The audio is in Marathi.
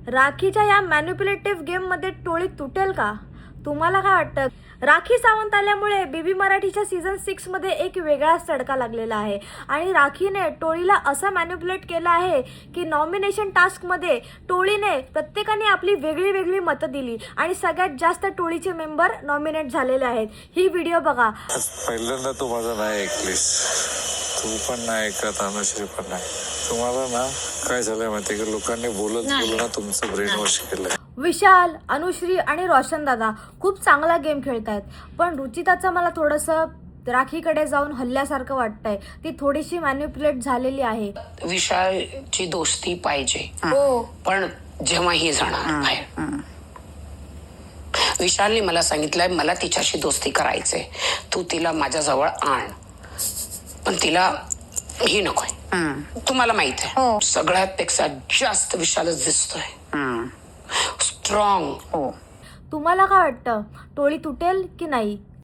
राखीच्या या मॅन्युप्युलेटिव्ह गेममध्ये टोळी तुटेल का? तुम्हाला काय वाटतं? राखी सावंत आल्यामुळे बीबी मराठीच्या सीझन 6 मध्ये एक वेगळाच तडका लागलेला आहे आणि राखीने टोळीला असं मॅन्युप्युलेट केलं आहे की नॉमिनेशन टास्कमध्ये टोळीने प्रत्येकाने आपली वेगळी वेगळी मतं दिली आणि सगळ्यात जास्त टोळीचे मेंबर नॉमिनेट झालेले आहेत. ही व्हिडिओ बघा. पहिल्यांदा तू माझं नाही ऐकलीस, तू पण नाही ऐकत, अनुश्री पण नाही. तुम्हाला ना काय झालंय माहितीये की लोकांनी बोलत ना तुमचं ब्रेन वॉश केलंय. विशाल, अनुश्री आणि रोशन दादा खूप चांगला गेम खेळतायत, पण रुचिताचं मला थोडंसं राखीकडे जाऊन हल्ल्यासारखं वाटतंय. ती थोडीशी मॅन्युप्युलेट झालेली आहे. विशालची दोस्ती पाहिजे, पण जेव्हा ही जाणार बाहेर. विशालने मला सांगितलंय मला तिच्याशी दोस्ती करायचंय, तू तिला माझ्याजवळ आण, पण तिला ही नकोय. तुम्हाला माहित आहे सगळ्यात पेक्षा जास्त विशालच दिसतोय स्ट्रॉंग. तुम्हाला काय वाटतं? टोळी तुटेल की नाही?